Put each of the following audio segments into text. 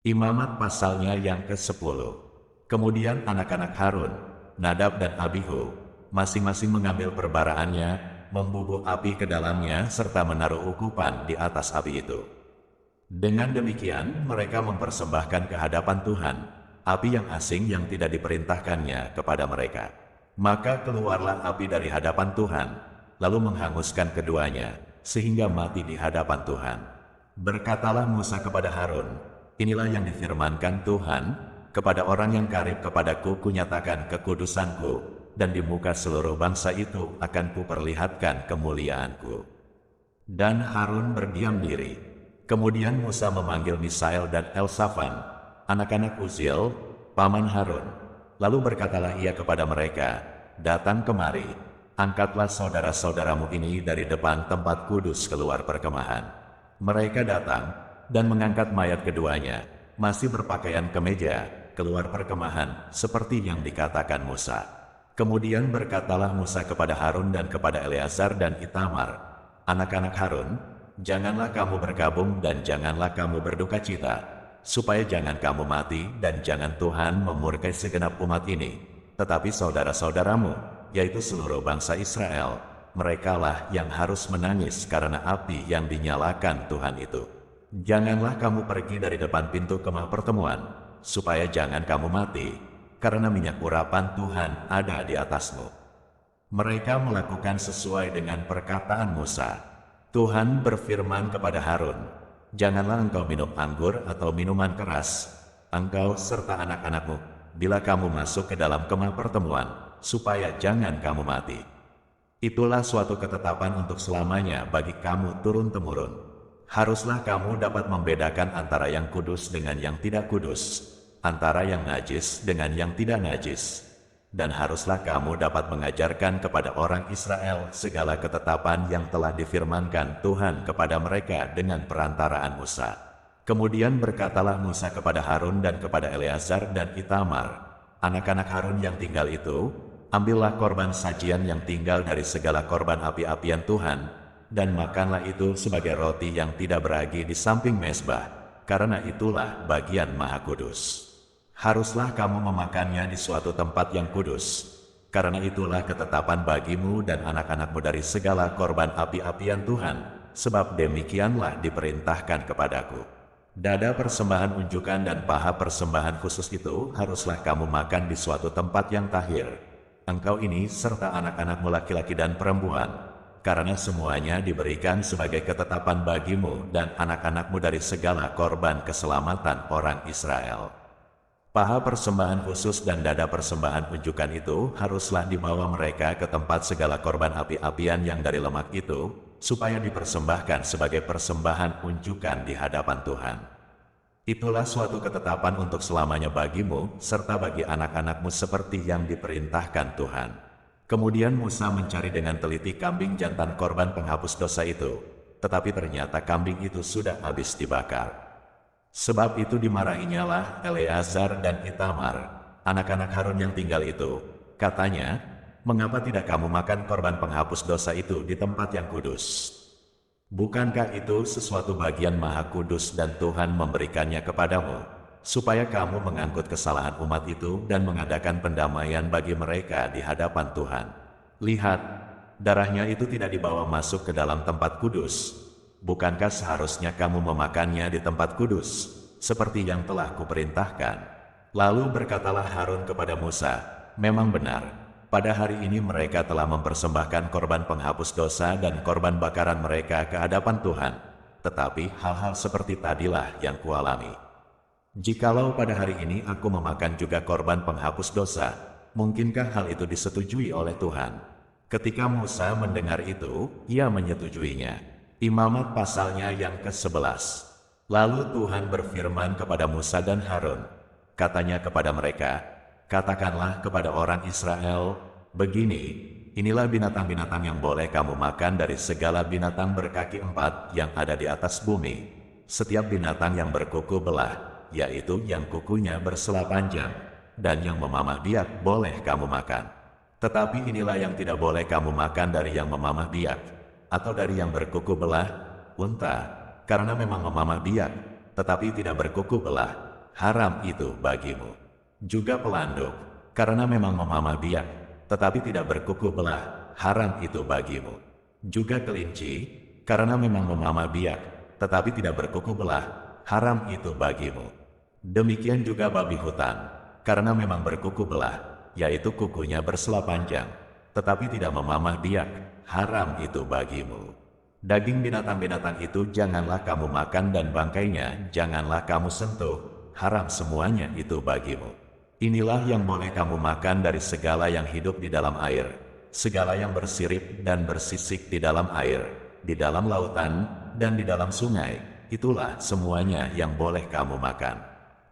Imamat pasalnya yang ke-10. Kemudian anak-anak Harun, Nadab dan Abihu, masing-masing mengambil perbaraannya, membubuk api ke dalamnya serta menaruh ukupan di atas api itu. Dengan demikian, mereka mempersembahkan ke hadapan Tuhan, api yang asing yang tidak diperintahkannya kepada mereka. Maka keluarlah api dari hadapan Tuhan, lalu menghanguskan keduanya, sehingga mati di hadapan Tuhan. Berkatalah Musa kepada Harun, inilah yang difirmankan Tuhan, kepada orang yang karib kepadaku kunyatakan kekudusanku, dan di muka seluruh bangsa itu akan kuperlihatkan kemuliaanku. Dan Harun berdiam diri. Kemudian Musa memanggil Misael dan Elsafan, anak-anak Uziel, paman Harun. Lalu berkatalah ia kepada mereka, datang kemari, angkatlah saudara-saudaramu ini dari depan tempat kudus keluar perkemahan. Mereka datang, dan mengangkat mayat keduanya, masih berpakaian kemeja, keluar perkemahan, seperti yang dikatakan Musa. Kemudian berkatalah Musa kepada Harun dan kepada Eleazar dan Itamar, anak-anak Harun, janganlah kamu bergabung dan janganlah kamu berduka cita, supaya jangan kamu mati dan jangan Tuhan memurkai segenap umat ini. Tetapi saudara-saudaramu, yaitu seluruh bangsa Israel, merekalah yang harus menangis karena api yang dinyalakan Tuhan itu. Janganlah kamu pergi dari depan pintu kemah pertemuan, supaya jangan kamu mati, karena minyak urapan Tuhan ada di atasmu. Mereka melakukan sesuai dengan perkataan Musa. Tuhan berfirman kepada Harun, janganlah engkau minum anggur atau minuman keras, engkau serta anak-anakmu, bila kamu masuk ke dalam kemah pertemuan, supaya jangan kamu mati. Itulah suatu ketetapan untuk selamanya bagi kamu turun-temurun. Haruslah kamu dapat membedakan antara yang kudus dengan yang tidak kudus, antara yang najis dengan yang tidak najis. Dan haruslah kamu dapat mengajarkan kepada orang Israel segala ketetapan yang telah difirmankan Tuhan kepada mereka dengan perantaraan Musa. Kemudian berkatalah Musa kepada Harun dan kepada Eleazar dan Itamar, anak-anak Harun yang tinggal itu, ambillah korban sajian yang tinggal dari segala korban api-apian Tuhan, dan makanlah itu sebagai roti yang tidak beragi di samping mezbah, karena itulah bagian Maha Kudus. Haruslah kamu memakannya di suatu tempat yang kudus, karena itulah ketetapan bagimu dan anak-anakmu dari segala korban api-apian Tuhan, sebab demikianlah diperintahkan kepadaku. Dada persembahan unjukan dan paha persembahan khusus itu haruslah kamu makan di suatu tempat yang tahir, engkau ini serta anak-anakmu laki-laki dan perempuan, karena semuanya diberikan sebagai ketetapan bagimu dan anak-anakmu dari segala korban keselamatan orang Israel. Paha persembahan khusus dan dada persembahan unjukan itu haruslah dibawa mereka ke tempat segala korban api-apian yang dari lemak itu, supaya dipersembahkan sebagai persembahan unjukan di hadapan Tuhan. Itulah suatu ketetapan untuk selamanya bagimu, serta bagi anak-anakmu seperti yang diperintahkan Tuhan. Kemudian Musa mencari dengan teliti kambing jantan korban penghapus dosa itu, tetapi ternyata kambing itu sudah habis dibakar. Sebab itu dimarahinya lah Eleazar dan Itamar, anak-anak Harun yang tinggal itu. Katanya, mengapa tidak kamu makan korban penghapus dosa itu di tempat yang kudus? Bukankah itu sesuatu bagian Maha Kudus dan Tuhan memberikannya kepadamu, supaya kamu mengangkut kesalahan umat itu dan mengadakan pendamaian bagi mereka di hadapan Tuhan? Lihat, darahnya itu tidak dibawa masuk ke dalam tempat kudus. Bukankah seharusnya kamu memakannya di tempat kudus, seperti yang telah kuperintahkan? Lalu berkatalah Harun kepada Musa, memang benar, pada hari ini mereka telah mempersembahkan korban penghapus dosa dan korban bakaran mereka ke hadapan Tuhan, tetapi hal-hal seperti tadilah yang kualami. Jikalau pada hari ini aku memakan juga korban penghapus dosa, mungkinkah hal itu disetujui oleh Tuhan? Ketika Musa mendengar itu, ia menyetujuinya. Imamat pasalnya yang ke-11. Lalu Tuhan berfirman kepada Musa dan Harun, katanya kepada mereka, katakanlah kepada orang Israel, begini, inilah binatang-binatang yang boleh kamu makan dari segala binatang berkaki 4 yang ada di atas bumi. Setiap binatang yang berkuku belah, yaitu yang kukunya bersela panjang, dan yang memamah biak boleh kamu makan. Tetapi inilah yang tidak boleh kamu makan dari yang memamah biak, atau dari yang berkuku belah, unta, karena memang memamah biak, tetapi tidak berkuku belah, haram itu bagimu. Juga pelanduk, karena memang memamah biak, tetapi tidak berkuku belah, haram itu bagimu. Juga kelinci, karena memang memamah biak, tetapi tidak berkuku belah, haram itu bagimu. Demikian juga babi hutan, karena memang berkuku belah, yaitu kukunya bersela panjang, tetapi tidak memamah biak, haram itu bagimu. Daging binatang-binatang itu janganlah kamu makan dan bangkainya janganlah kamu sentuh, haram semuanya itu bagimu. Inilah yang boleh kamu makan dari segala yang hidup di dalam air, segala yang bersirip dan bersisik di dalam air, di dalam lautan, dan di dalam sungai, itulah semuanya yang boleh kamu makan.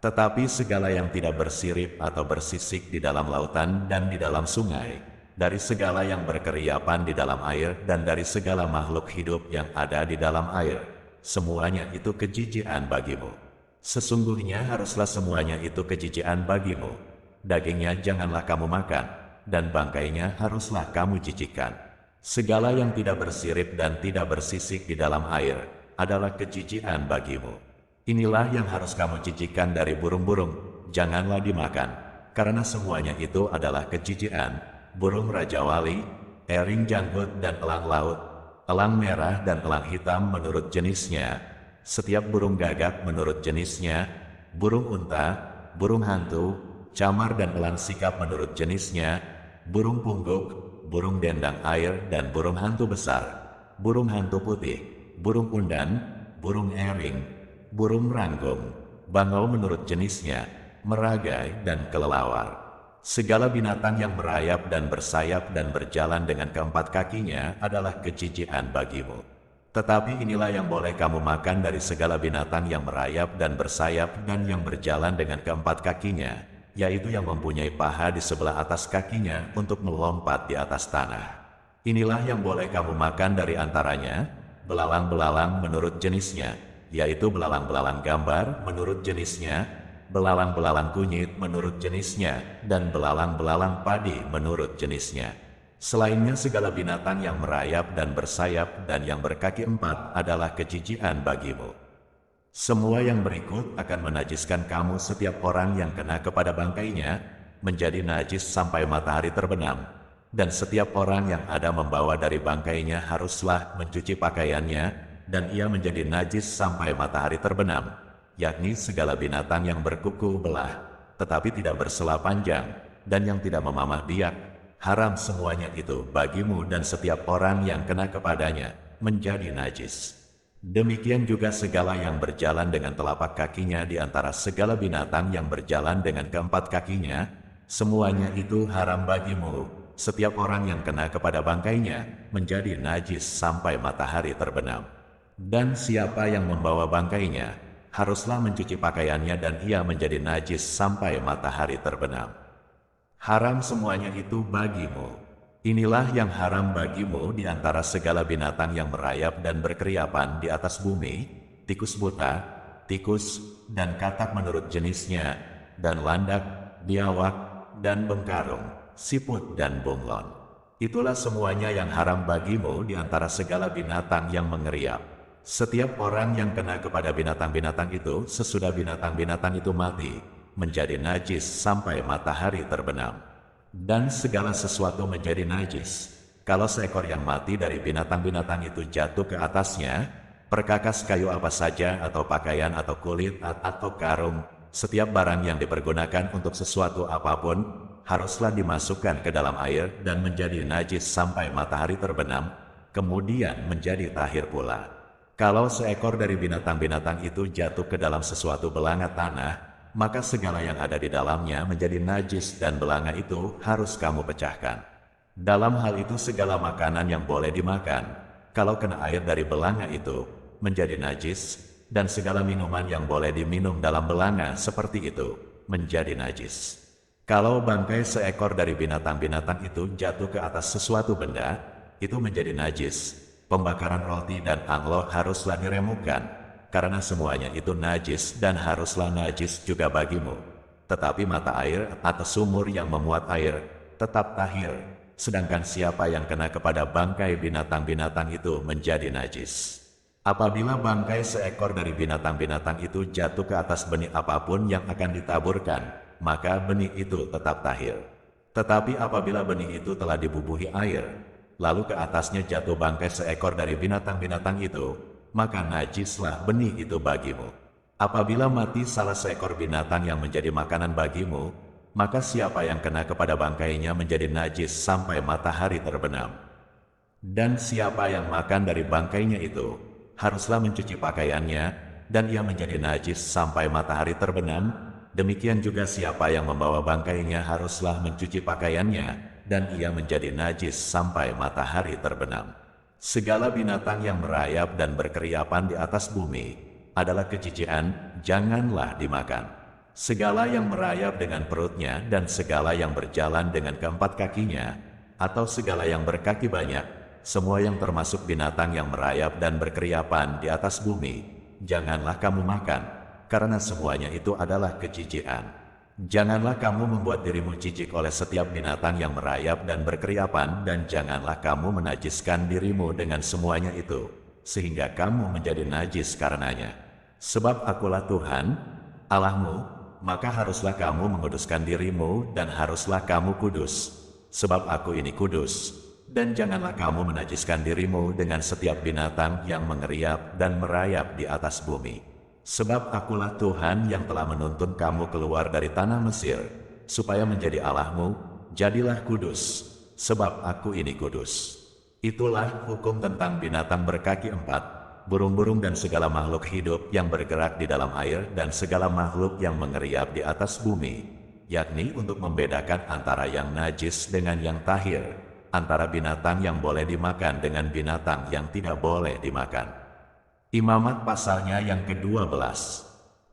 Tetapi segala yang tidak bersirip atau bersisik di dalam lautan dan di dalam sungai, dari segala yang berkeriapan di dalam air dan dari segala makhluk hidup yang ada di dalam air, semuanya itu kejijikan bagimu. Sesungguhnya haruslah semuanya itu kejijikan bagimu. Dagingnya janganlah kamu makan, dan bangkainya haruslah kamu jijikkan. Segala yang tidak bersirip dan tidak bersisik di dalam air adalah kejijikan bagimu. Inilah yang harus kamu jijikkan dari burung-burung, janganlah dimakan, karena semuanya itu adalah kejijikan. Burung raja wali, ering janggut dan elang laut, elang merah dan elang hitam menurut jenisnya, setiap burung gagak menurut jenisnya, burung unta, burung hantu, camar dan elang sikap menurut jenisnya, burung pungguk, burung dendang air dan burung hantu besar, burung hantu putih, burung undan, burung ering, burung ranggung, bangau menurut jenisnya, meragai dan kelelawar. Segala binatang yang merayap dan bersayap dan berjalan dengan keempat kakinya adalah kejijikan bagimu. Tetapi inilah yang boleh kamu makan dari segala binatang yang merayap dan bersayap dan yang berjalan dengan keempat kakinya, yaitu yang mempunyai paha di sebelah atas kakinya untuk melompat di atas tanah. Inilah yang boleh kamu makan dari antaranya, belalang-belalang menurut jenisnya, yaitu belalang-belalang gambar menurut jenisnya, belalang-belalang kunyit menurut jenisnya, dan belalang-belalang padi menurut jenisnya. Selainnya segala binatang yang merayap dan bersayap dan yang berkaki empat adalah kejijikan bagimu. Semua yang berikut akan menajiskan kamu. Setiap orang yang kena kepada bangkainya menjadi najis sampai matahari terbenam, dan setiap orang yang ada membawa dari bangkainya haruslah mencuci pakaiannya, dan ia menjadi najis sampai matahari terbenam, yakni segala binatang yang berkuku belah, tetapi tidak bersela panjang, dan yang tidak memamah biak, haram semuanya itu bagimu, dan setiap orang yang kena kepadanya menjadi najis. Demikian juga segala yang berjalan dengan telapak kakinya di antara segala binatang yang berjalan dengan keempat kakinya, semuanya itu haram bagimu. Setiap orang yang kena kepada bangkainya menjadi najis sampai matahari terbenam. Dan siapa yang membawa bangkainya haruslah mencuci pakaiannya, dan ia menjadi najis sampai matahari terbenam. Haram semuanya itu bagimu. Inilah yang haram bagimu di antara segala binatang yang merayap dan berkeriapan di atas bumi, tikus buta, tikus, dan katak menurut jenisnya, dan landak, biawak, dan bengkarung, siput dan bunglon. Itulah semuanya yang haram bagimu di antara segala binatang yang mengeriap. Setiap orang yang kena kepada binatang-binatang itu sesudah binatang-binatang itu mati, menjadi najis sampai matahari terbenam. Dan segala sesuatu menjadi najis. Kalau seekor yang mati dari binatang-binatang itu jatuh ke atasnya, perkakas kayu apa saja atau pakaian atau kulit atau karung, setiap barang yang dipergunakan untuk sesuatu apapun, haruslah dimasukkan ke dalam air dan menjadi najis sampai matahari terbenam, kemudian menjadi tahir pula. Kalau seekor dari binatang-binatang itu jatuh ke dalam sesuatu belanga tanah, maka segala yang ada di dalamnya menjadi najis dan belanga itu harus kamu pecahkan. Dalam hal itu segala makanan yang boleh dimakan, kalau kena air dari belanga itu, menjadi najis, dan segala minuman yang boleh diminum dalam belanga seperti itu, menjadi najis. Kalau bangkai seekor dari binatang-binatang itu jatuh ke atas sesuatu benda, itu menjadi najis. Pembakaran roti dan anglo haruslah diremukkan, karena semuanya itu najis dan haruslah najis juga bagimu. Tetapi mata air atau sumur yang memuat air tetap tahir, sedangkan siapa yang kena kepada bangkai binatang-binatang itu menjadi najis. Apabila bangkai seekor dari binatang-binatang itu jatuh ke atas benih apapun yang akan ditaburkan, maka benih itu tetap tahir. Tetapi apabila benih itu telah dibubuhi air, lalu ke atasnya jatuh bangkai seekor dari binatang-binatang itu, maka najislah benih itu bagimu. Apabila mati salah seekor binatang yang menjadi makanan bagimu, maka siapa yang kena kepada bangkainya menjadi najis sampai matahari terbenam. Dan siapa yang makan dari bangkainya itu, haruslah mencuci pakaiannya, dan ia menjadi najis sampai matahari terbenam. Demikian juga siapa yang membawa bangkainya haruslah mencuci pakaiannya, dan ia menjadi najis sampai matahari terbenam. Segala binatang yang merayap dan berkeriapan di atas bumi adalah kejijikan, janganlah dimakan. Segala yang merayap dengan perutnya dan segala yang berjalan dengan keempat kakinya, atau segala yang berkaki banyak, semua yang termasuk binatang yang merayap dan berkeriapan di atas bumi, janganlah kamu makan, karena semuanya itu adalah kejijikan. Janganlah kamu membuat dirimu jijik oleh setiap binatang yang merayap dan berkeriapan, dan janganlah kamu menajiskan dirimu dengan semuanya itu, sehingga kamu menjadi najis karenanya. Sebab akulah Tuhan, Allahmu, maka haruslah kamu menguduskan dirimu dan haruslah kamu kudus, sebab aku ini kudus. Dan janganlah kamu menajiskan dirimu dengan setiap binatang yang mengeriap dan merayap di atas bumi. Sebab akulah Tuhan yang telah menuntun kamu keluar dari tanah Mesir, supaya menjadi Allahmu, jadilah kudus, sebab aku ini kudus. Itulah hukum tentang binatang berkaki empat, burung-burung dan segala makhluk hidup yang bergerak di dalam air dan segala makhluk yang mengeriap di atas bumi, yakni untuk membedakan antara yang najis dengan yang tahir, antara binatang yang boleh dimakan dengan binatang yang tidak boleh dimakan. Imamat pasalnya yang ke-12.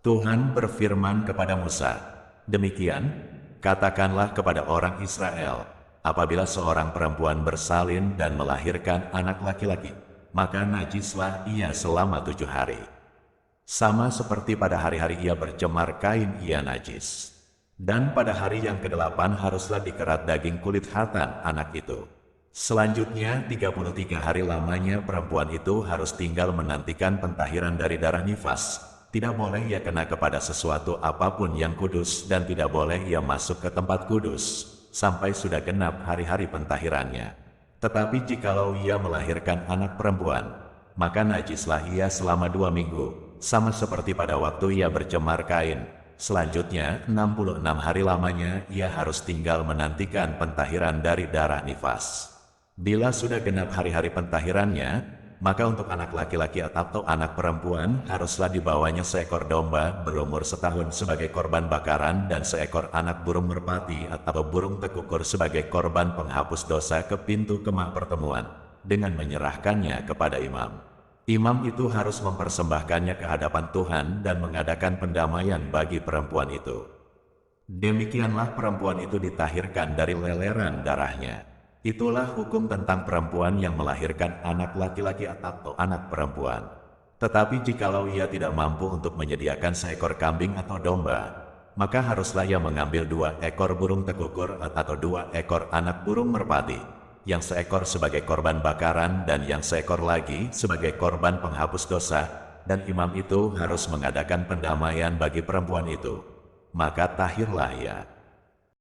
Tuhan berfirman kepada Musa, demikian, katakanlah kepada orang Israel, apabila seorang perempuan bersalin dan melahirkan anak laki-laki, maka najislah ia selama 7 hari. Sama seperti pada hari-hari ia bercemar kain, ia najis. Dan pada hari yang ke-8 haruslah dikerat daging kulit khatan anak itu. Selanjutnya 33 hari lamanya perempuan itu harus tinggal menantikan pentahiran dari darah nifas. Tidak boleh ia kena kepada sesuatu apapun yang kudus dan tidak boleh ia masuk ke tempat kudus sampai sudah genap hari-hari pentahirannya. Tetapi jikalau ia melahirkan anak perempuan, maka najislah ia selama 2 minggu, sama seperti pada waktu ia bercemar kain. Selanjutnya 66 hari lamanya ia harus tinggal menantikan pentahiran dari darah nifas. Bila sudah genap hari-hari pentahirannya, maka untuk anak laki-laki atau anak perempuan haruslah dibawanya seekor domba berumur setahun sebagai korban bakaran dan seekor anak burung merpati atau burung tekukur sebagai korban penghapus dosa ke pintu kemah pertemuan, dengan menyerahkannya kepada imam. Imam itu harus mempersembahkannya ke hadapan Tuhan dan mengadakan pendamaian bagi perempuan itu. Demikianlah perempuan itu ditahirkan dari leleran darahnya. Itulah hukum tentang perempuan yang melahirkan anak laki-laki atau anak perempuan. Tetapi jikalau ia tidak mampu untuk menyediakan seekor kambing atau domba, maka haruslah ia mengambil 2 ekor burung tekukur atau 2 ekor anak burung merpati, yang seekor sebagai korban bakaran dan yang seekor lagi sebagai korban penghapus dosa, dan imam itu harus mengadakan pendamaian bagi perempuan itu. Maka tahirlah ia.